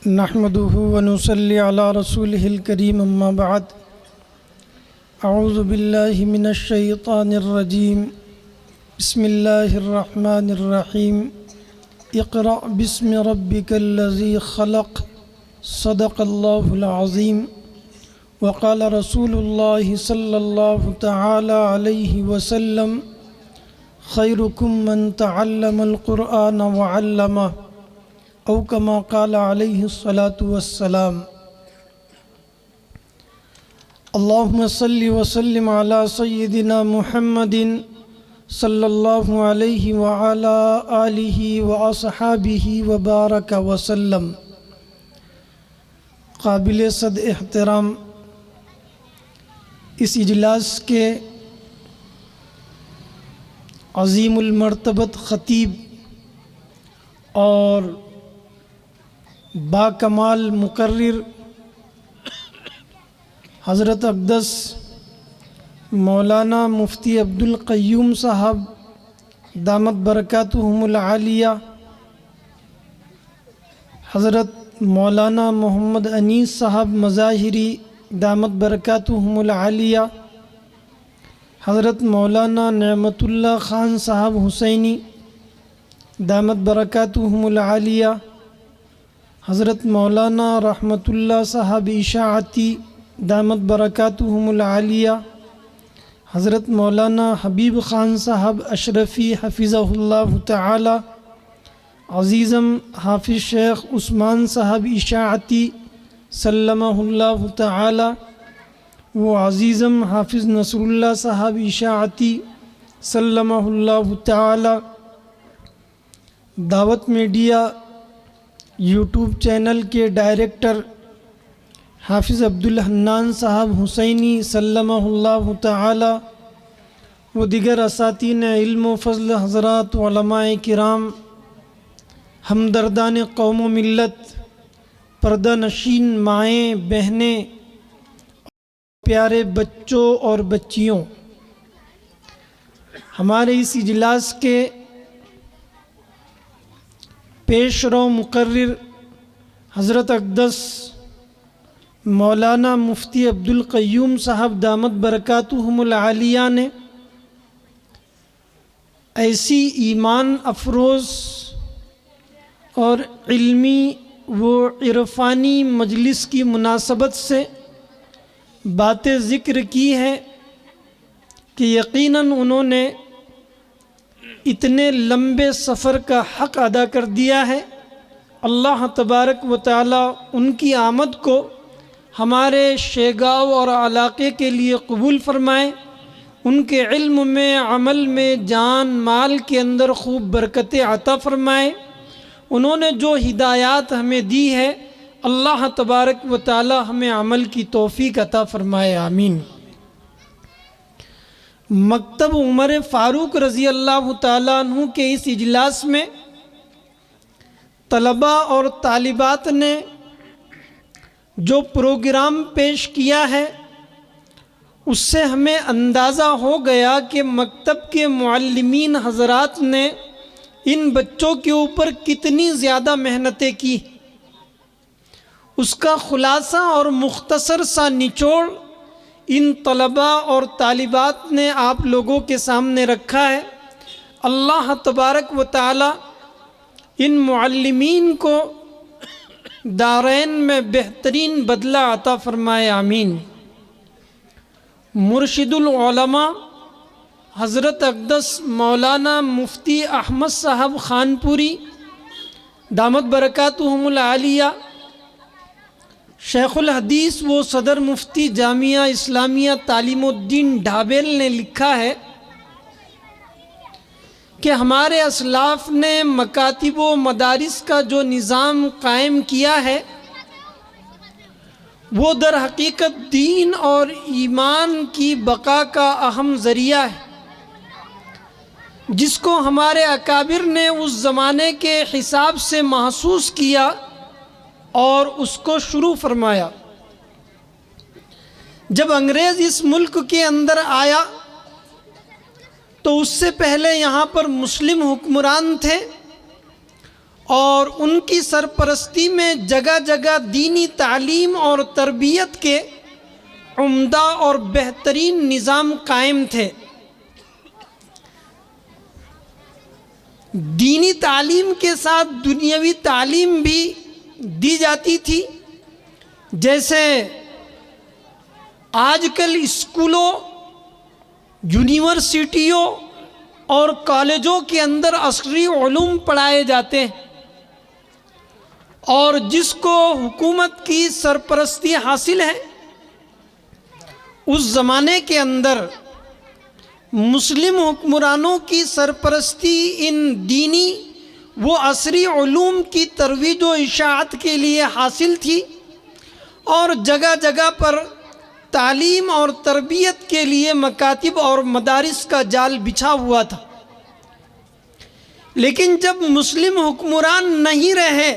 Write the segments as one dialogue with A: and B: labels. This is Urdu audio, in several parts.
A: نحمده ونصلي على رسوله الكريم اما بعد اعوذ بالله من الشيطان الرجيم بسم الله الرحمن الرحيم اقرأ باسم ربك الذي خلق صدق الله العظيم وقال رسول الله صلى الله تعالى عليه وسلم خيركم من تعلم القرآن وعلمه او كما قال علیہ الصلاۃ والسلام اللهم صل وسلم على سيدنا محمد صلی اللہ علیہ وعلى آلہ واصحابہ وبارک وسلم۔ قابل صد احترام اس اجلاس کے عظیم المرتبت خطیب اور با کمال مقرر حضرت اقدس مولانا مفتی عبدالقیوم صاحب دامت برکاتہم العالیہ، حضرت مولانا محمد انیس صاحب مظاہری دامت برکاتہم العالیہ، حضرت مولانا نعمت اللہ خان صاحب حسینی دامت برکاتہم العالیہ، حضرت مولانا رحمت اللہ صاحب اشاعتی دامت برکاتہم العالیہ، حضرت مولانا حبیب خان صاحب اشرفی حفظہ اللہ تعالی، عزیزم حافظ شیخ عثمان صاحب اشاعتی سلمہ اللہ تعالی، و عزیزم حافظ نصر اللہ صاحب اشاعتی سلمہ اللہ تعالی، دعوت میڈیا یوٹیوب چینل کے ڈائریکٹر حافظ عبدالحنان صاحب حسینی سلمہ اللہ تعالی، و دیگر اساتین علم و فضل حضرات، علماء کرام، ہمدردان قوم و ملت، پردہ نشین مائیں بہنیں، پیارے بچوں اور بچیوں، ہمارے اس اجلاس کے پیش رو مقرر حضرت اقدس مولانا مفتی عبدالقیوم صاحب دامت برکاتہم العالیہ نے ایسی ایمان افروز اور علمی و عرفانی مجلس کی مناسبت سے باتیں ذکر کی ہے کہ یقیناً انہوں نے اتنے لمبے سفر کا حق ادا کر دیا ہے۔ اللہ تبارک و تعالی ان کی آمد کو ہمارے شیگاؤں اور علاقے کے لیے قبول فرمائے، ان کے علم میں، عمل میں، جان مال کے اندر خوب برکتیں عطا فرمائے۔ انہوں نے جو ہدایات ہمیں دی ہے، اللہ تبارک و تعالی ہمیں عمل کی توفیق عطا فرمائے، آمین۔ مکتب عمر فاروق رضی اللہ تعالیٰ عنہ کے اس اجلاس میں طلباء اور طالبات نے جو پروگرام پیش کیا ہے، اس سے ہمیں اندازہ ہو گیا کہ مکتب کے معلمین حضرات نے ان بچوں کے اوپر کتنی زیادہ محنتیں کی۔ اس کا خلاصہ اور مختصر سا نچوڑ ان طلباء اور طالبات نے آپ لوگوں کے سامنے رکھا ہے۔ اللہ تبارک و تعالی ان معلمین کو دارین میں بہترین بدلہ عطا فرمائے، آمین۔ مرشد العلماء حضرت اقدس مولانا مفتی احمد صاحب خانپوری دامت برکاتہم العالیہ، شیخ الحدیث و صدر مفتی جامعہ اسلامیہ تعلیم الدین ڈھابیل نے لکھا ہے کہ ہمارے اسلاف نے مکاتب و مدارس کا جو نظام قائم کیا ہے، وہ در حقیقت دین اور ایمان کی بقا کا اہم ذریعہ ہے، جس کو ہمارے اکابر نے اس زمانے کے حساب سے محسوس کیا اور اس کو شروع فرمایا۔ جب انگریز اس ملک کے اندر آیا تو اس سے پہلے یہاں پر مسلم حکمران تھے، اور ان کی سرپرستی میں جگہ جگہ دینی تعلیم اور تربیت کے عمدہ اور بہترین نظام قائم تھے۔ دینی تعلیم کے ساتھ دنیاوی تعلیم بھی دی جاتی تھی، جیسے آج کل اسکولوں، یونیورسٹیوں اور کالجوں کے اندر عصری علوم پڑھائے جاتے ہیں، اور جس کو حکومت کی سرپرستی حاصل ہے، اس زمانے کے اندر مسلم حکمرانوں کی سرپرستی ان دینی و عصری علوم کی ترویج و اشاعت کے لیے حاصل تھی، اور جگہ جگہ پر تعلیم اور تربیت کے لیے مکاتب اور مدارس کا جال بچھا ہوا تھا۔ لیکن جب مسلم حکمران نہیں رہے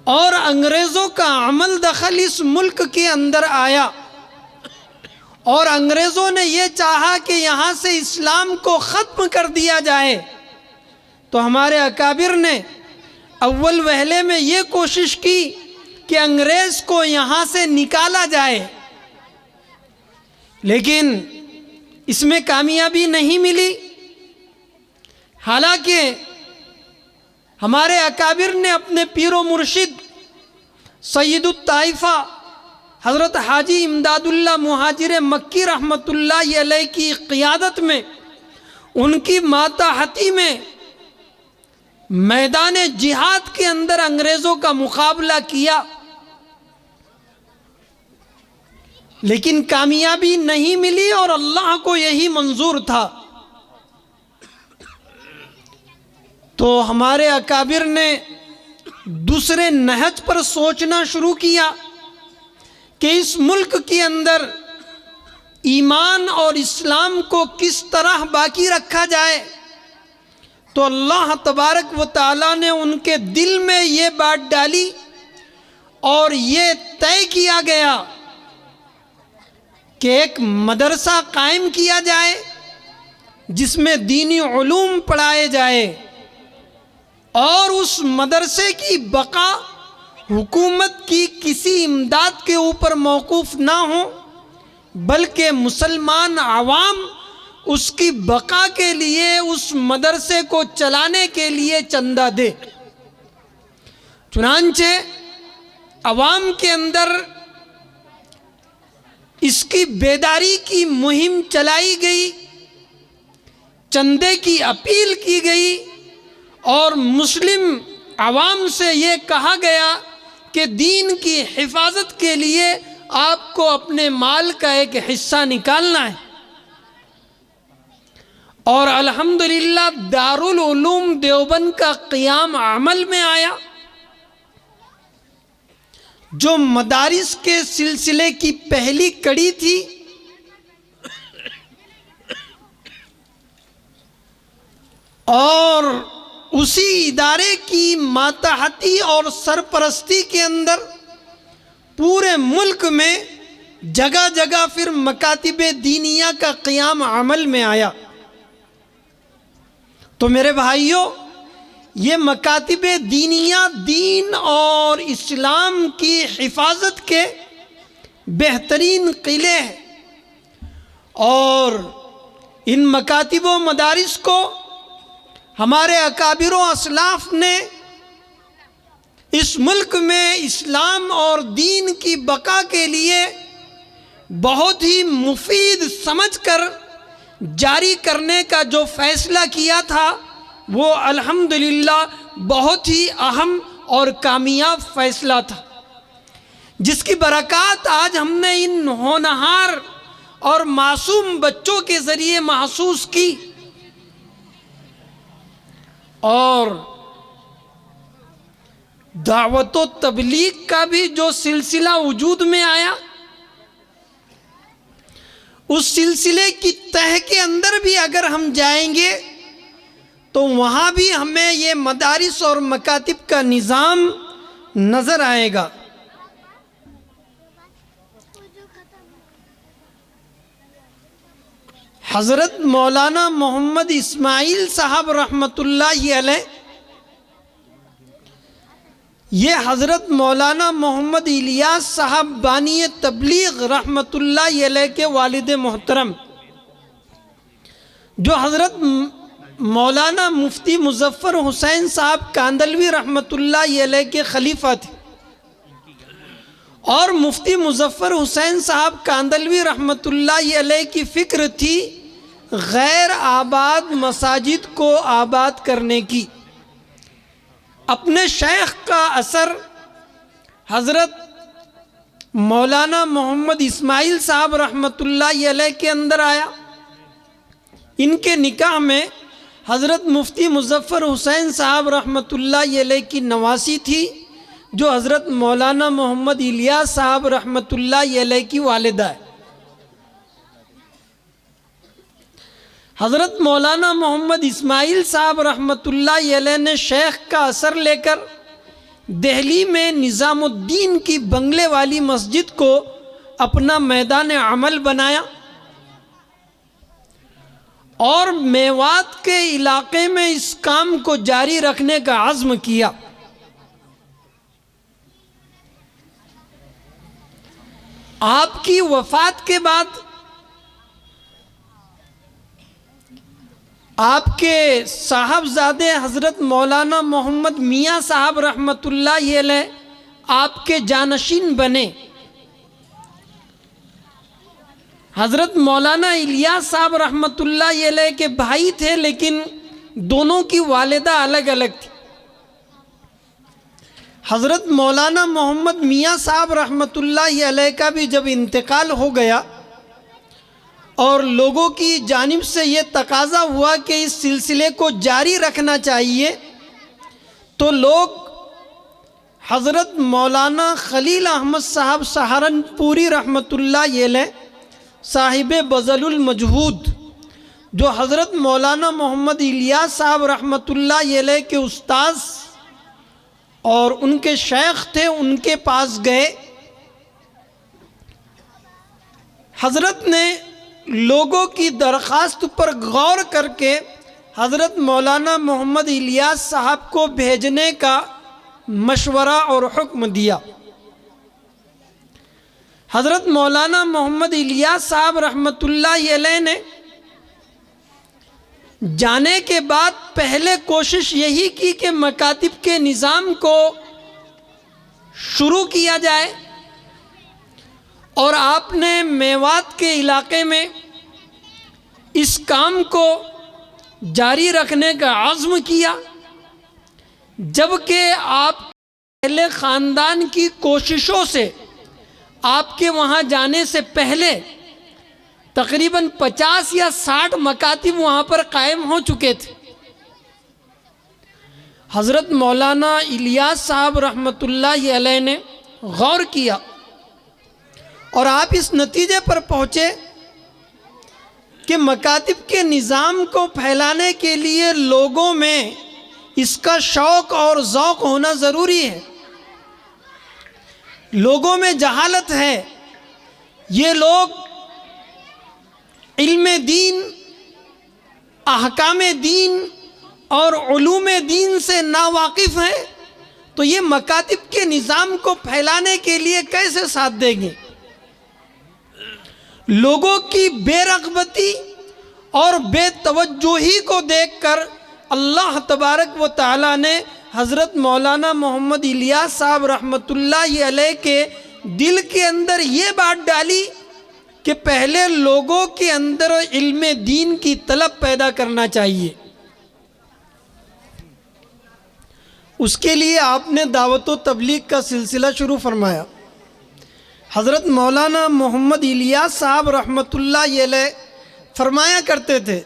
A: اور انگریزوں کا عمل دخل اس ملک کے اندر آیا، اور انگریزوں نے یہ چاہا کہ یہاں سے اسلام کو ختم کر دیا جائے، تو ہمارے اکابر نے اول وہلے میں یہ کوشش کی کہ انگریز کو یہاں سے نکالا جائے، لیکن اس میں کامیابی نہیں ملی۔ حالانکہ ہمارے اکابر نے اپنے پیر و مرشد سید الطائفہ حضرت حاجی امداد اللہ مہاجر مکی رحمۃ اللہ علیہ کی قیادت میں، ان کی ماتحتی میں میدان جہاد کے اندر انگریزوں کا مقابلہ کیا، لیکن کامیابی نہیں ملی، اور اللہ کو یہی منظور تھا۔ تو ہمارے اکابر نے دوسرے نہج پر سوچنا شروع کیا کہ اس ملک کے اندر ایمان اور اسلام کو کس طرح باقی رکھا جائے۔ تو اللہ تبارک و تعالیٰ نے ان کے دل میں یہ بات ڈالی، اور یہ طے کیا گیا کہ ایک مدرسہ قائم کیا جائے جس میں دینی علوم پڑھائے جائے، اور اس مدرسے کی بقا حکومت کی کسی امداد کے اوپر موقوف نہ ہو، بلکہ مسلمان عوام اس کی بقا کے لیے اس مدرسے کو چلانے کے لیے چندہ دے۔ چنانچہ عوام کے اندر اس کی بیداری کی مہم چلائی گئی، چندے کی اپیل کی گئی، اور مسلم عوام سے یہ کہا گیا کہ دین کی حفاظت کے لیے آپ کو اپنے مال کا ایک حصہ نکالنا ہے۔ اور الحمدللہ دارالعلوم دیوبند کا قیام عمل میں آیا، جو مدارس کے سلسلے کی پہلی کڑی تھی، اور اسی ادارے کی ماتحتی اور سرپرستی کے اندر پورے ملک میں جگہ جگہ پھر مکاتب دینیہ کا قیام عمل میں آیا۔ تو میرے بھائیوں، یہ مکاتب دینیہ دین اور اسلام کی حفاظت کے بہترین قلعے ہیں، اور ان مکاتب و مدارس کو ہمارے اکابر و اسلاف نے اس ملک میں اسلام اور دین کی بقا کے لیے بہت ہی مفید سمجھ کر جاری کرنے کا جو فیصلہ کیا تھا، وہ الحمدللہ بہت ہی اہم اور کامیاب فیصلہ تھا، جس کی برکات آج ہم نے ان ہونہار اور معصوم بچوں کے ذریعے محسوس کی۔ اور دعوت و تبلیغ کا بھی جو سلسلہ وجود میں آیا، اس سلسلے کی تہ کے اندر بھی اگر ہم جائیں گے تو وہاں بھی ہمیں یہ مدارس اور مکاتب کا نظام نظر آئے گا۔ حضرت مولانا محمد اسماعیل صاحب رحمۃ اللہ علیہ یہ حضرت مولانا محمد الیاس صاحب بانی تبلیغ رحمۃ اللہ علیہ کے والد محترم، جو حضرت مولانا مفتی مظفر حسین صاحب کاندلوی رحمۃ اللہ علیہ کے خلیفہ تھے، اور مفتی مظفر حسین صاحب کاندلوی رحمۃ اللہ علیہ کی فکر تھی غیر آباد مساجد کو آباد کرنے کی۔ اپنے شیخ کا اثر حضرت مولانا محمد اسماعیل صاحب رحمۃ اللہ علیہ کے اندر آیا۔ ان کے نکاح میں حضرت مفتی مظفر حسین صاحب رحمۃ اللہ علیہ کی نواسی تھی، جو حضرت مولانا محمد الیاس صاحب رحمۃ اللہ علیہ کی والدہ ہے۔ حضرت مولانا محمد اسماعیل صاحب رحمۃ اللہ علیہ نے شیخ کا اثر لے کر دہلی میں نظام الدین کی بنگلے والی مسجد کو اپنا میدان عمل بنایا، اور میوات کے علاقے میں اس کام کو جاری رکھنے کا عزم کیا۔ آپ کی وفات کے بعد آپ کے صاحبزادے حضرت مولانا محمد میاں صاحب رحمۃ اللہ علیہ آپ کے جانشین بنے۔ حضرت مولانا الیاس صاحب رحمۃ اللہ علیہ کے بھائی تھے، لیکن دونوں کی والدہ الگ الگ تھی۔ حضرت مولانا محمد میاں صاحب رحمۃ اللہ علیہ کا بھی جب انتقال ہو گیا اور لوگوں کی جانب سے یہ تقاضا ہوا کہ اس سلسلے کو جاری رکھنا چاہیے، تو لوگ حضرت مولانا خلیل احمد صاحب سہارنپوری رحمۃ اللہ علیہ صاحب بذل المجہود، جو حضرت مولانا محمد الیاس صاحب رحمۃ اللہ علیہ کے استاذ اور ان کے شیخ تھے، ان کے پاس گئے۔ حضرت نے لوگوں کی درخواست پر غور کر کے حضرت مولانا محمد الیاس صاحب کو بھیجنے کا مشورہ اور حکم دیا۔ حضرت مولانا محمد الیاس صاحب رحمۃ اللہ علیہ نے جانے کے بعد پہلے کوشش یہی کی کہ مکاتب کے نظام کو شروع کیا جائے، اور آپ نے میوات کے علاقے میں اس کام کو جاری رکھنے کا عزم کیا، جبکہ آپ پہلے خاندان کی کوششوں سے آپ کے وہاں جانے سے پہلے تقریباً 50 یا 60 مکاتب وہاں پر قائم ہو چکے تھے۔ حضرت مولانا الیاس صاحب رحمۃ اللہ علیہ نے غور کیا، اور آپ اس نتیجے پر پہنچے کہ مکاتب کے نظام کو پھیلانے کے لیے لوگوں میں اس کا شوق اور ذوق ہونا ضروری ہے۔ لوگوں میں جہالت ہے، یہ لوگ علم دین، احکام دین اور علوم دین سے ناواقف ہیں، تو یہ مکاتب کے نظام کو پھیلانے کے لیے کیسے ساتھ دیں گے؟ لوگوں کی بے رغبتی اور بے توجہی کو دیکھ کر اللہ تبارک و تعالیٰ نے حضرت مولانا محمد الیاس صاحب رحمۃ اللہ علیہ کے دل کے اندر یہ بات ڈالی کہ پہلے لوگوں کے اندر علم دین کی طلب پیدا کرنا چاہیے۔ اس کے لیے آپ نے دعوت و تبلیغ کا سلسلہ شروع فرمایا۔ حضرت مولانا محمد الیاس صاحب رحمۃ اللہ علیہ فرمایا کرتے تھے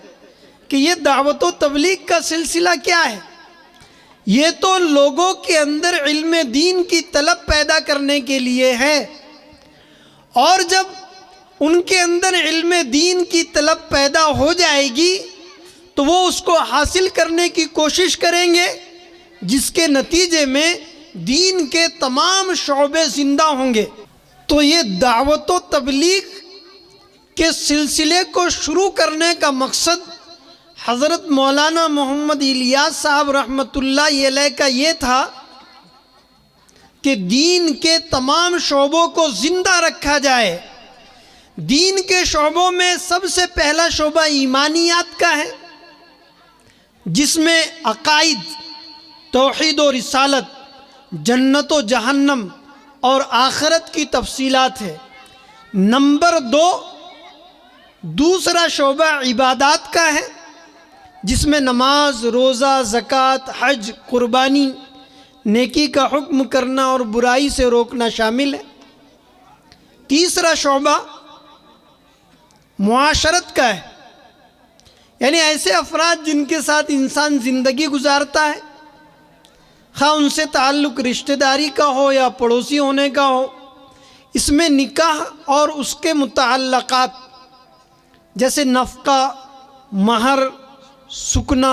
A: کہ یہ دعوت و تبلیغ کا سلسلہ کیا ہے؟ یہ تو لوگوں کے اندر علم دین کی طلب پیدا کرنے کے لیے ہے، اور جب ان کے اندر علم دین کی طلب پیدا ہو جائے گی تو وہ اس کو حاصل کرنے کی کوشش کریں گے، جس کے نتیجے میں دین کے تمام شعبے زندہ ہوں گے۔ تو یہ دعوت و تبلیغ کے سلسلے کو شروع کرنے کا مقصد حضرت مولانا محمد الیاس صاحب رحمۃ اللہ علیہ کا یہ تھا کہ دین کے تمام شعبوں کو زندہ رکھا جائے۔ دین کے شعبوں میں سب سے پہلا شعبہ ایمانیات کا ہے، جس میں عقائد، توحید و رسالت، جنت و جہنم اور آخرت کی تفصیلات ہے۔ نمبر 2 دوسرا شعبہ عبادات کا ہے، جس میں نماز، روزہ، زکوٰۃ، حج، قربانی، نیکی کا حکم کرنا اور برائی سے روکنا شامل ہے۔ تیسرا شعبہ معاشرت کا ہے، یعنی ایسے افراد جن کے ساتھ انسان زندگی گزارتا ہے، خواہ ان سے تعلق رشتہ داری کا ہو یا پڑوسی ہونے کا ہو۔ اس میں نکاح اور اس کے متعلقات جیسے نفقہ، مہر، سکنا،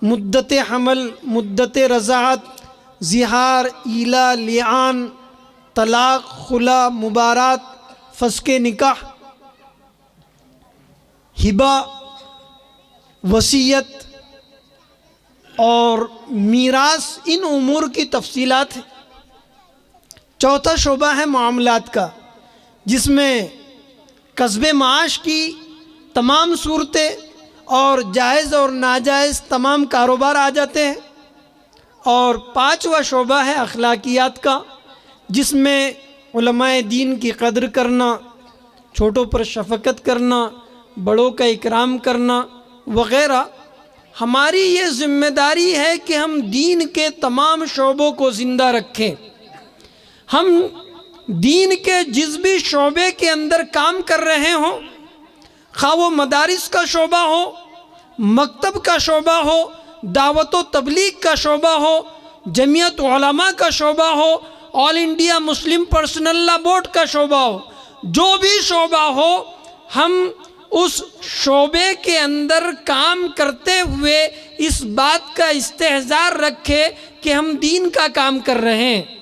A: مدت حمل، مدت رضاعت، زہار، ایلا، لعان، طلاق، خلا، مبارات، فسخ نکاح، ہبہ، وصیت اور میراث، ان امور کی تفصیلات ہیں۔ چوتھا شعبہ ہے معاملات کا، جس میں کسب معاش کی تمام صورتیں اور جائز اور ناجائز تمام کاروبار آ جاتے ہیں۔ اور پانچواں شعبہ ہے اخلاقیات کا، جس میں علماء دین کی قدر کرنا، چھوٹوں پر شفقت کرنا، بڑوں کا اکرام کرنا وغیرہ۔ ہماری یہ ذمہ داری ہے کہ ہم دین کے تمام شعبوں کو زندہ رکھیں۔ ہم دین کے جس بھی شعبے کے اندر کام کر رہے ہوں، خواہ وہ مدارس کا شعبہ ہو، مکتب کا شعبہ ہو، دعوت و تبلیغ کا شعبہ ہو، جمعیت علماء کا شعبہ ہو، آل انڈیا مسلم پرسنل لا بورڈ کا شعبہ ہو، جو بھی شعبہ ہو، ہم اس شعبے کے اندر کام کرتے ہوئے اس بات کا استحضار رکھے کہ ہم دین کا کام کر رہے ہیں۔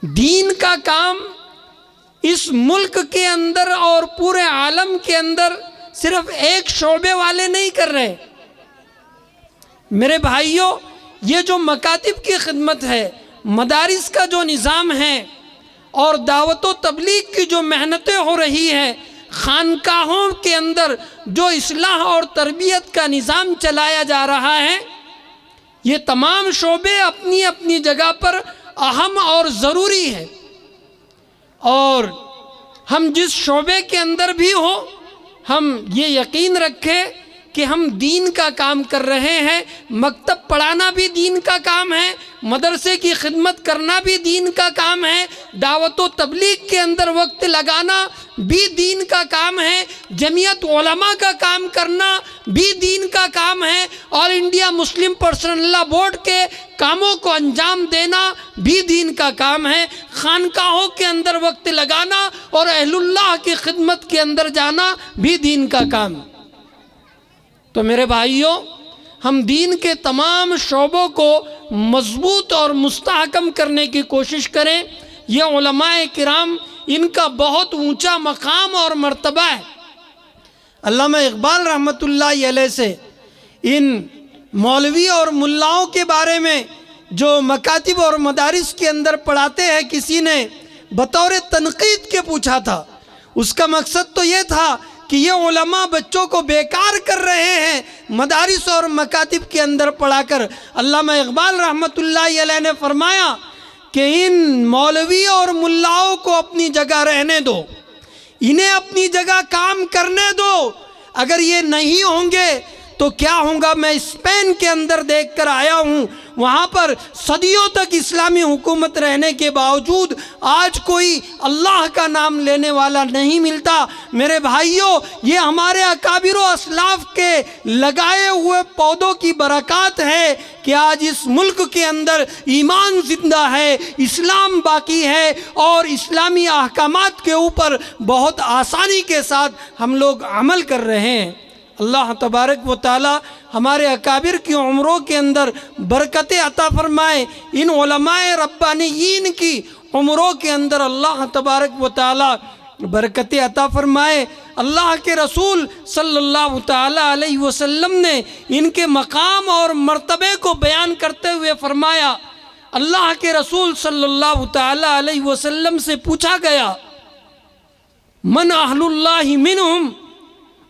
A: دین کا کام اس ملک کے اندر اور پورے عالم کے اندر صرف ایک شعبے والے نہیں کر رہے۔ میرے بھائیوں، یہ جو مکاتب کی خدمت ہے، مدارس کا جو نظام ہے اور دعوت و تبلیغ کی جو محنتیں ہو رہی ہیں، خانقاہوں کے اندر جو اصلاح اور تربیت کا نظام چلایا جا رہا ہے، یہ تمام شعبے اپنی اپنی جگہ پر اہم اور ضروری ہے۔ اور ہم جس شعبے کے اندر بھی ہوں، ہم یہ یقین رکھیں کہ ہم دین کا کام کر رہے ہیں۔ مکتب پڑھانا بھی دین کا کام ہے، مدرسے کی خدمت کرنا بھی دین کا کام ہے، دعوت و تبلیغ کے اندر وقت لگانا بھی دین کا کام ہے، جمعیت علماء کا کام کرنا بھی دین کا کام ہے، آل انڈیا مسلم پرسنل لا بورڈ کے کاموں کو انجام دینا بھی دین کا کام ہے، خانقاہوں کے اندر وقت لگانا اور اہل اللہ کی خدمت کے اندر جانا بھی دین کا کام ہے۔ تو میرے بھائیوں، ہم دین کے تمام شعبوں کو مضبوط اور مستحکم کرنے کی کوشش کریں۔ یہ علماء کرام، ان کا بہت اونچا مقام اور مرتبہ ہے۔ علامہ اقبال رحمۃ اللہ علیہ سے ان مولوی اور ملاؤں کے بارے میں جو مکاتب اور مدارس کے اندر پڑھاتے ہیں، کسی نے بطور تنقید کے پوچھا تھا۔ اس کا مقصد تو یہ تھا کہ یہ علماء بچوں کو بیکار کر رہے ہیں مدارس اور مکاتب کے اندر پڑھا کر۔ علامہ اقبال رحمۃ اللہ علیہ نے فرمایا کہ ان مولوی اور ملاؤں کو اپنی جگہ رہنے دو، انہیں اپنی جگہ کام کرنے دو۔ اگر یہ نہیں ہوں گے تو کیا ہوں گا؟ میں اسپین کے اندر دیکھ کر آیا ہوں، وہاں پر صدیوں تک اسلامی حکومت رہنے کے باوجود آج کوئی اللہ کا نام لینے والا نہیں ملتا۔ میرے بھائیوں، یہ ہمارے اکابر و اسلاف کے لگائے ہوئے پودوں کی برکات ہے کہ آج اس ملک کے اندر ایمان زندہ ہے، اسلام باقی ہے اور اسلامی احکامات کے اوپر بہت آسانی کے ساتھ ہم لوگ عمل کر رہے ہیں۔ اللہ تبارک و تعالی ہمارے اکابر کی عمروں کے اندر برکتیں عطا فرمائے۔ ان علماء ربانیین کی عمروں کے اندر اللہ تبارک و تعالی برکتیں عطا فرمائے۔ اللہ کے رسول صلی اللہ تعالیٰ علیہ وسلم نے ان کے مقام اور مرتبے کو بیان کرتے ہوئے فرمایا، اللہ کے رسول صلی اللہ تعالیٰ علیہ وسلم سے پوچھا گیا، من اہل اللہ منہم،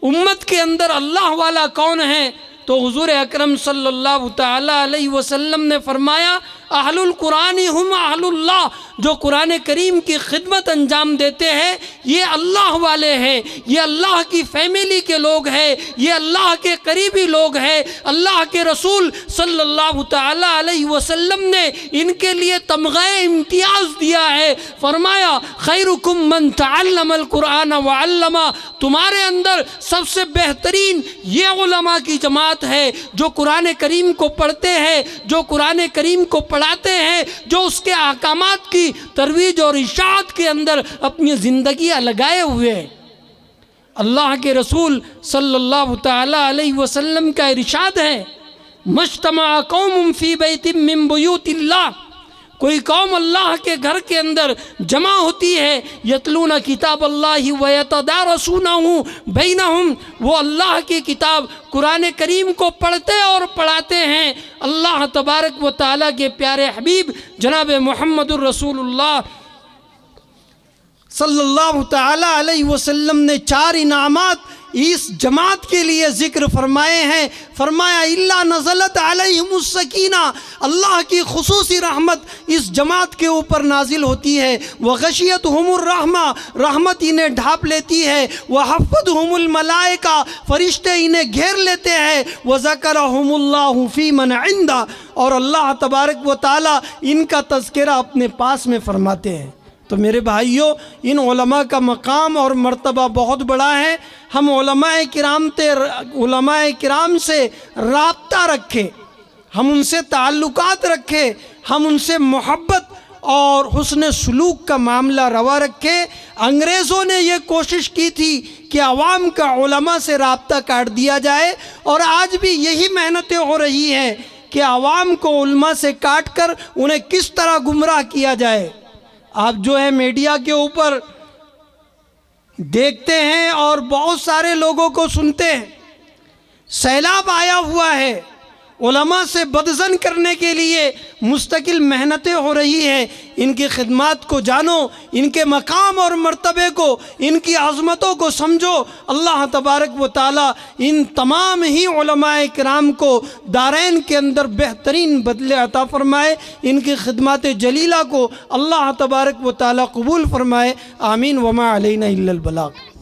A: امت کے اندر اللہ والا کون ہے؟ تو حضور اکرم صلی اللہ تعالیٰ علیہ وسلم نے فرمایا، اہل القرآن ہم اہل اللہ، جو قرآن کریم کی خدمت انجام دیتے ہیں یہ اللہ والے ہیں، یہ اللہ کی فیملی کے لوگ ہیں، یہ اللہ کے قریبی لوگ ہیں۔ اللہ کے رسول صلی اللہ تعالیٰ علیہ وسلم نے ان کے لیے تمغہ امتیاز دیا ہے، فرمایا خیرکم من تعلم القرآن وعلمہ، تمہارے اندر سب سے بہترین یہ علماء کی جماعت ہے جو قرآن کریم کو پڑھتے ہیں، جو قرآن کریم کو پڑھاتے ہیں، جو اس کے احکامات کی ترویج اور اشاعت کے اندر اپنی زندگیاں لگائے ہوئے ہیں۔ اللہ کے رسول صلی اللہ تعالیٰ علیہ وسلم کا ارشاد ہے، مجتمع قوم فی بیت من بیوت اللہ، کوئی قوم اللہ کے گھر کے اندر جمع ہوتی ہے، یتلون کتاب اللہ ویتدارسونہ بینہم، وہ اللہ کی کتاب قرآن کریم کو پڑھتے اور پڑھاتے ہیں۔ اللہ تبارک و تعالیٰ کے پیارے حبیب جناب محمد الرسول اللہ صلی اللہ تعالیٰ علیہ وسلم نے 4 انعامات اس جماعت کے لیے ذکر فرمائے ہیں۔ فرمایا الا نزلت علیہم السکینہ، اللہ کی خصوصی رحمت اس جماعت کے اوپر نازل ہوتی ہے، وغشیتہم الرحمہ، رحمت انہیں ڈھانپ لیتی ہے، وحفتہم الملائکہ، فرشتے انہیں گھیر لیتے ہیں، وذکرہم اللہ فی من عندہ، اور اللہ تبارک و تعالیٰ ان کا تذکرہ اپنے پاس میں فرماتے ہیں۔ تو میرے بھائیوں، ان علماء کا مقام اور مرتبہ بہت بڑا ہے۔ ہم علماء کرام سے رابطہ رکھیں، ہم ان سے تعلقات رکھیں، ہم ان سے محبت اور حسن سلوک کا معاملہ روا رکھیں۔ انگریزوں نے یہ کوشش کی تھی کہ عوام کا علماء سے رابطہ کاٹ دیا جائے، اور آج بھی یہی محنتیں ہو رہی ہیں کہ عوام کو علماء سے کاٹ کر انہیں کس طرح گمراہ کیا جائے۔ آپ جو ہے میڈیا کے اوپر دیکھتے ہیں اور بہت سارے لوگوں کو سنتے ہیں، سیلاب آیا ہوا ہے، علماء سے بدظن کرنے کے لیے مستقل محنتیں ہو رہی ہیں۔ ان کی خدمات کو جانو، ان کے مقام اور مرتبے کو، ان کی عظمتوں کو سمجھو۔ اللہ تبارک و تعالیٰ ان تمام ہی علماء کرام کو دارین کے اندر بہترین بدلے عطا فرمائے، ان کی خدمات جلیلہ کو اللہ تبارک و تعالیٰ قبول فرمائے، آمین۔ وما علینا الا البلاغ۔